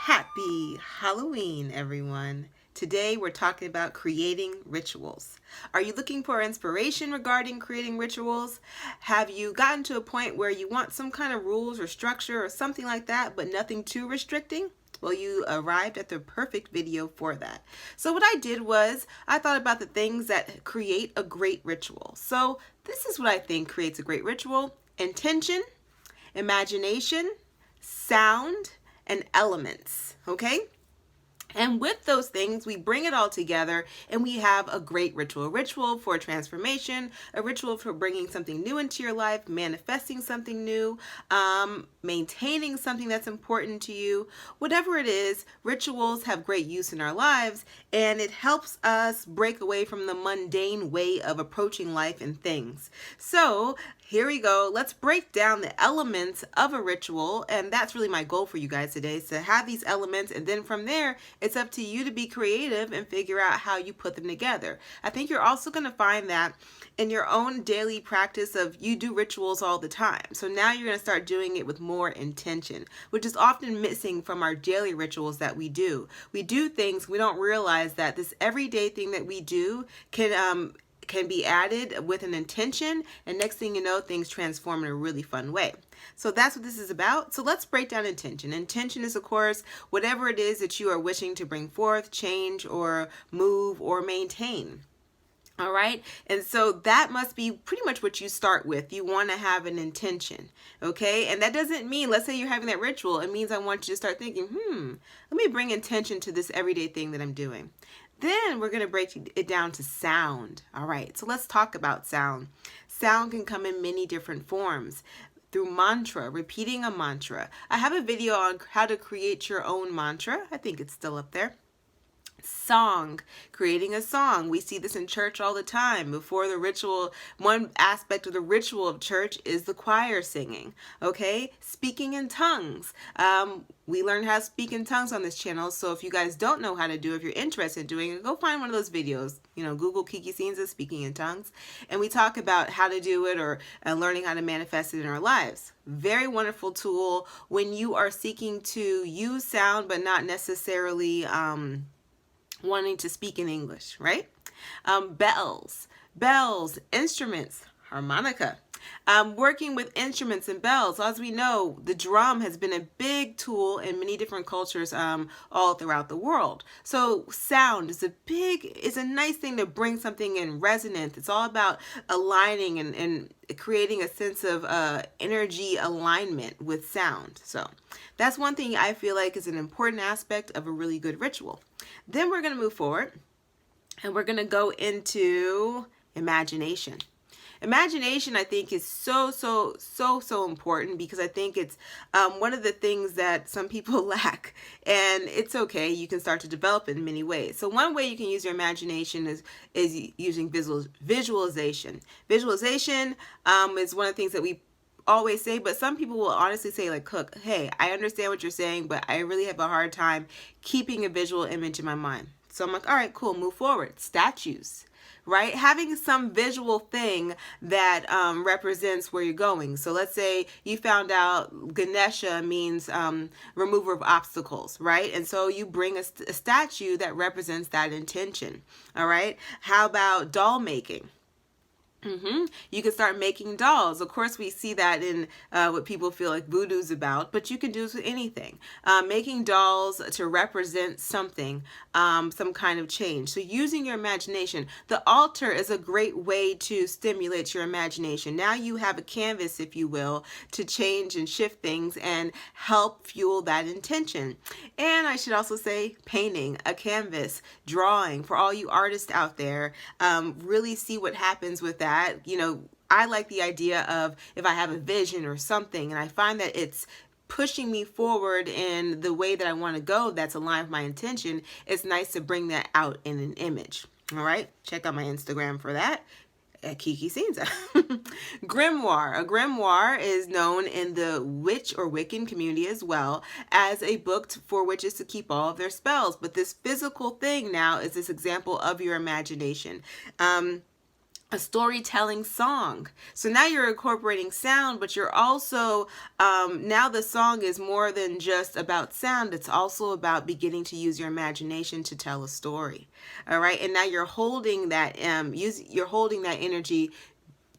Happy Halloween, everyone. Today we're talking about creating rituals. Are you looking for inspiration regarding creating rituals? Have you gotten to a point where you want some kind of rules or structure or something like that, but nothing too restricting? Well, you arrived at the perfect video for that. So, what I did was I thought about the things that create a great ritual. So, this is what I think creates a great ritual: intention, imagination, sound, and elements. Okay? And with those things, we bring it all together and we have a great ritual. A ritual for transformation, a ritual for bringing something new into your life, manifesting something new, maintaining something that's important to you. Whatever it is, rituals have great use in our lives, and it helps us break away from the mundane way of approaching life and things. So here we go. Let's break down the elements of a ritual, and that's really my goal for you guys today, is to have these elements, and then from there, it's up to you to be creative and figure out how you put them together. I think you're also going to find that in your own daily practice of you do rituals all the time. So now you're going to start doing it with more intention, which is often missing from our daily rituals that we do. We do things, we don't realize that this everyday thing that we do can be added with an intention, and next thing you know, things transform in a really fun way. So that's what this is about. So let's break down intention. Intention is, of course, whatever it is that you are wishing to bring forth, change, or move, or maintain. All right. And so that must be pretty much what you start with. You want to have an intention. Okay. And that doesn't mean, let's say you're having that ritual. It means I want you to start thinking, let me bring intention to this everyday thing that I'm doing. Then we're going to break it down to sound. All right. So let's talk about sound. Sound can come in many different forms. Through mantra, repeating a mantra. I have a video on how to create your own mantra. I think it's still up there. Song, creating a song. We see this in church all the time. Before the ritual, one aspect of the ritual of church is the choir singing. Okay, speaking in tongues. We learn how to speak in tongues on this channel. So if you guys don't know how to do it, if you're interested in doing it, go find one of those videos. Google Kiki Scenes speaking in tongues, and we talk about how to do it or learning how to manifest it in our lives. Very wonderful tool when you are seeking to use sound, but not necessarily wanting to speak in English, right? Bells, instruments, harmonica. Working with instruments and bells. As we know, the drum has been a big tool in many different cultures all throughout the world. So sound is a nice thing to bring something in resonance. It's all about aligning and creating a sense of energy alignment with sound. So that's one thing I feel like is an important aspect of a really good ritual. Then we're going to move forward and we're going to go into imagination. Imagination, I think, is so important, because I think it's one of the things that some people lack, and it's okay. You can start to develop it in many ways. So one way you can use your imagination is using visualization. Visualization is one of the things that we always say, but some people will honestly say, like, Cook, hey, I understand what you're saying, but I really have a hard time keeping a visual image in my mind. So I'm like, all right, cool, move forward. Statues, right? Having some visual thing that represents where you're going. So let's say you found out Ganesha means remover of obstacles, right? And so you bring a statue that represents that intention, all right? How about doll making? You can start making dolls. Of course, we see that in what people feel like voodoo's about, but you can do this with anything. Making dolls to represent something, some kind of change. So using your imagination. The altar is a great way to stimulate your imagination. Now you have a canvas, if you will, to change and shift things and help fuel that intention. And I should also say painting, a canvas, drawing. For all you artists out there, really see what happens with that. I like the idea of if I have a vision or something and I find that it's pushing me forward in the way that I want to go, that's aligned with my intention, it's nice to bring that out in an image. All right, check out my Instagram for that at Kiki Scenes. Grimoire. A grimoire is known in the witch or Wiccan community as well as a book for witches to keep all of their spells. But this physical thing now is this example of your imagination. a storytelling song. So now you're incorporating sound, but you're also, now the song is more than just about sound. It's also about beginning to use your imagination to tell a story. All right. And now you're holding that, you're holding that energy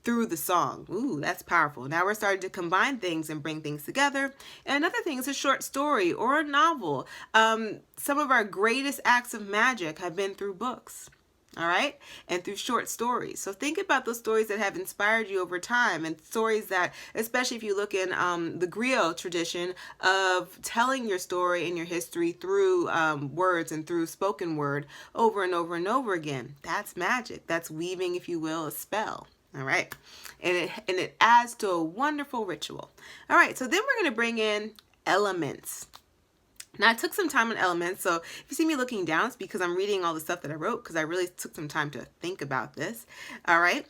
through the song. Ooh, that's powerful. Now we're starting to combine things and bring things together. And another thing is a short story or a novel. Some of our greatest acts of magic have been through books. All right, and through short stories. So think about those stories that have inspired you over time, and stories that, especially if you look in the griot tradition of telling your story and your history through words and through spoken word over and over and over again. That's magic. That's weaving, if you will, a spell. All right, and it adds to a wonderful ritual. All right, so then we're going to bring in elements. Now, I took some time on elements, so if you see me looking down, it's because I'm reading all the stuff that I wrote, because I really took some time to think about this. All right,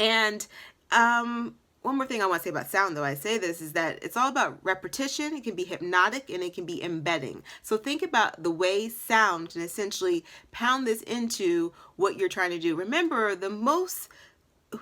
and one more thing I want to say about sound, though I say this, is that it's all about repetition. It can be hypnotic and it can be embedding. So think about the way sound can essentially pound this into what you're trying to do. Remember,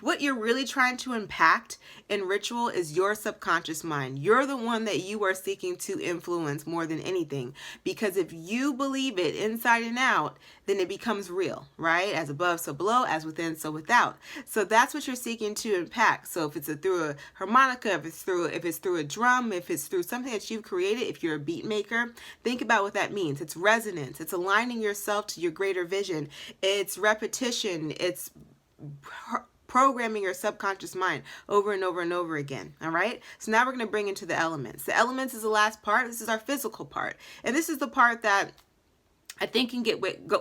what you're really trying to impact in ritual is your subconscious mind. You're the one that you are seeking to influence more than anything, because if you believe it inside and out, then it becomes real, right? As above, so below, as within, so without. So that's what you're seeking to impact. So if it's through a harmonica, if it's through a drum, if it's through something that you've created, if you're a beat maker, think about what that means. It's resonance. It's aligning yourself to your greater vision. It's repetition. It's programming your subconscious mind over and over and over again. All right. So now we're going to bring into the elements. The elements is the last part. This is our physical part. And this is the part that I think can get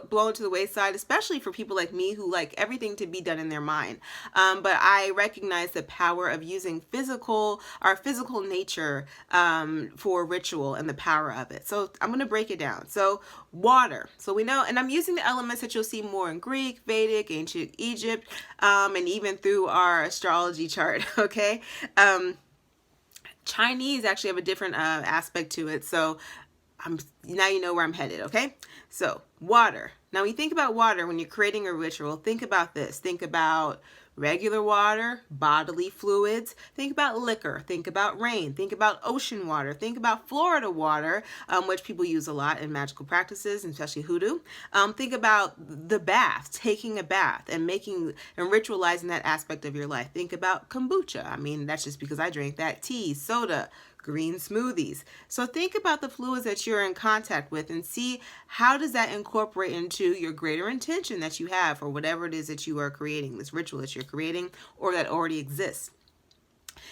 blown to the wayside, especially for people like me who like everything to be done in their mind. But I recognize the power of using our physical nature for ritual and the power of it. So I'm going to break it down. So water. So we know, and I'm using the elements that you'll see more in Greek, Vedic, ancient Egypt, and even through our astrology chart. Okay. Chinese actually have a different aspect to it. So now you know where I'm headed, okay? So water. Now when you think about water, when you're creating a ritual, think about this. Think about regular water, bodily fluids. Think about liquor. Think about rain. Think about ocean water. Think about Florida water, which people use a lot in magical practices, especially hoodoo. Think about the bath, taking a bath and ritualizing that aspect of your life. Think about kombucha. I mean, that's just because I drink that. Tea, soda, green smoothies. So think about the fluids that you're in contact with and see how does that incorporate into your greater intention that you have for whatever it is that you are creating, this ritual that you're creating or that already exists.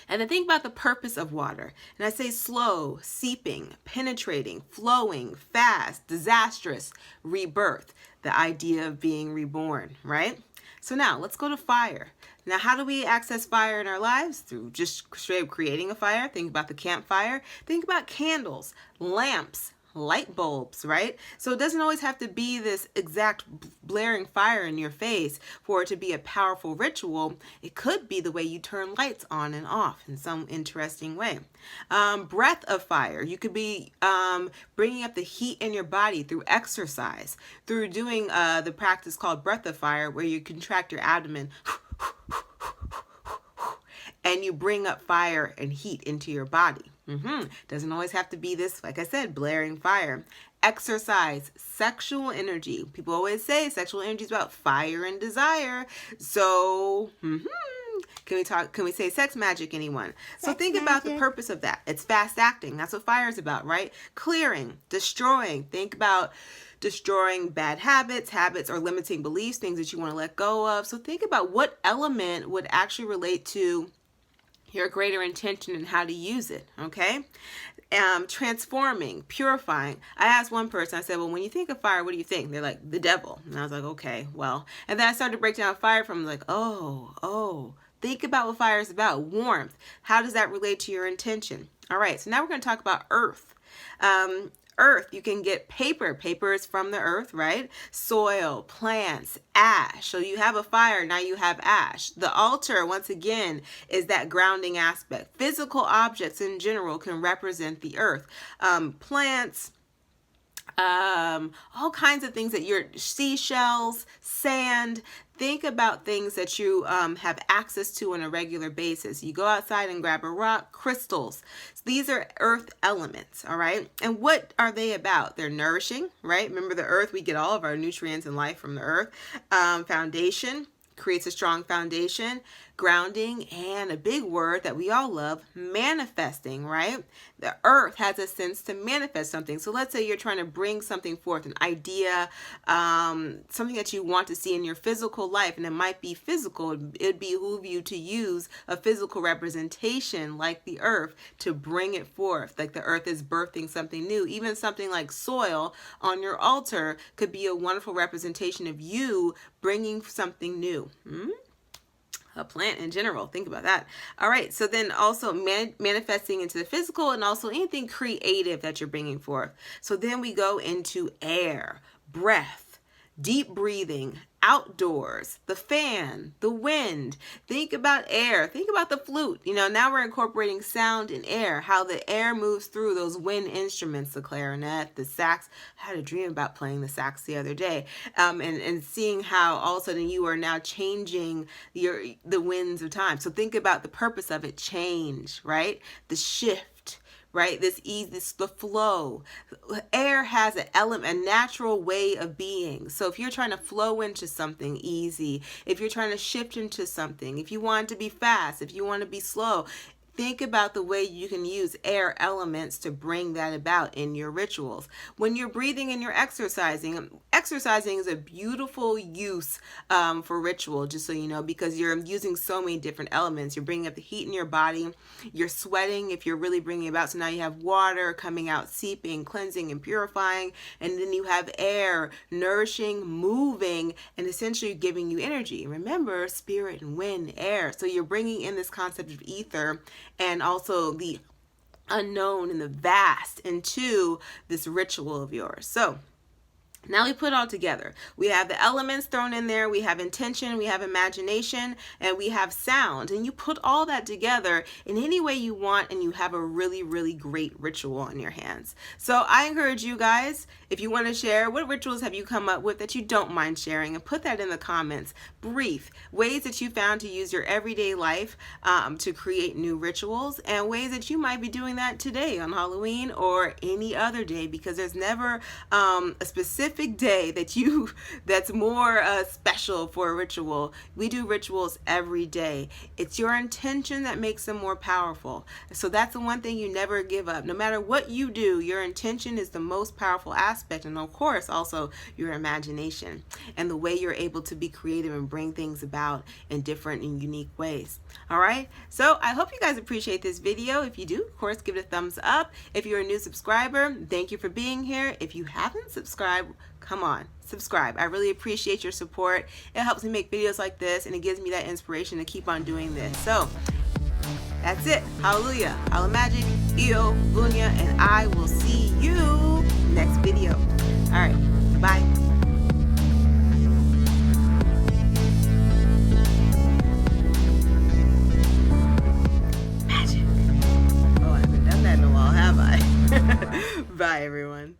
And then think about the purpose of water. And I say slow, seeping, penetrating, flowing, fast, disastrous, rebirth, the idea of being reborn, right? So now let's go to fire. Now, how do we access fire in our lives? Through just straight up creating a fire. Think about the campfire. Think about candles, lamps, light bulbs, right? So it doesn't always have to be this exact blaring fire in your face for it to be a powerful ritual. It could be the way you turn lights on and off in some interesting way. Breath of fire. You could be bringing up the heat in your body through exercise, through doing the practice called breath of fire, where you contract your abdomen and you bring up fire and heat into your body. Doesn't always have to be this, like I said, blaring fire. Exercise, sexual energy. People always say sexual energy is about fire and desire. So, can we say sex magic, anyone? So think about the purpose of that. It's fast acting. That's what fire is about, right? Clearing, destroying. Think about destroying bad habits or limiting beliefs, things that you want to let go of. So think about what element would actually relate to your greater intention and how to use it, okay? Transforming, purifying. I asked one person, I said, well, when you think of fire, what do you think? They're like, the devil. And I was like, okay, well. And then I started to break down fire from like, think about what fire is about. Warmth. How does that relate to your intention? All right, so now we're going to talk about earth. Earth, you can get paper. Paper is from the earth, right? Soil, plants, ash. So you have a fire, now you have ash. The altar, once again, is that grounding aspect. Physical objects in general can represent the earth. Plants, all kinds of things that your seashells, sand. Think about things that you have access to on a regular basis. You go outside and grab a rock, crystals. So these are earth elements, all right? And what are they about? They're nourishing, right? Remember the earth, we get all of our nutrients and life from the earth. Foundation, creates a strong foundation, grounding, and a big word that we all love, manifesting, right? The earth has a sense to manifest something. So let's say you're trying to bring something forth, an idea, something that you want to see in your physical life, and it might be physical. It'd behoove you to use a physical representation like the earth to bring it forth, like the earth is birthing something new. Even something like soil on your altar could be a wonderful representation of you bringing something new. A plant in general. Think about that. All right. So then also manifesting into the physical and also anything creative that you're bringing forth. So then we go into air, breath, deep breathing, outdoors, the fan, the wind. Think about air. Think about the flute. You know, now we're incorporating sound and air, how the air moves through those wind instruments, the clarinet, the sax. I had a dream about playing the sax the other day, and seeing how all of a sudden you are now changing the winds of time. So think about the purpose of it, change, right? The shift. Right? This the flow. Air has an element, a natural way of being. So if you're trying to flow into something easy, if you're trying to shift into something, if you want it to be fast, if you want to be slow, think about the way you can use air elements to bring that about in your rituals. When you're breathing and you're exercising is a beautiful use for ritual, just so you know, because you're using so many different elements. You're bringing up the heat in your body. You're sweating if you're really bringing it about. So now you have water coming out, seeping, cleansing, and purifying. And then you have air, nourishing, moving, and essentially giving you energy. Remember, spirit and wind, air. So you're bringing in this concept of ether and also the unknown and the vast into this ritual of yours. So now we put it all together. We have the elements thrown in there, we have intention, we have imagination, and we have sound. And you put all that together in any way you want, and you have a really, really great ritual on your hands. So I encourage you guys, if you want to share, what rituals have you come up with that you don't mind sharing? And put that in the comments. Brief ways that you found to use your everyday life to create new rituals, and ways that you might be doing that today on Halloween or any other day, because there's never a specific day that's more special for a ritual. We do rituals every day. It's your intention that makes them more powerful. So that's the one thing you never give up. No matter what you do, your intention is the most powerful aspect, and of course also your imagination and the way you're able to be creative and bring things about in different and unique ways. All right, so I hope you guys appreciate this video. If you do, of course, give it a thumbs up. If you're a new subscriber, thank you for being here. If you haven't subscribed, come on, subscribe. I really appreciate your support. It helps me make videos like this, and it gives me that inspiration to keep on doing this. So that's it. Hallelujah. Hala Magic, Io, Vunya, and I will see you next video. All right, bye. Magic. Oh, I haven't done that in a while, have I? Bye, everyone.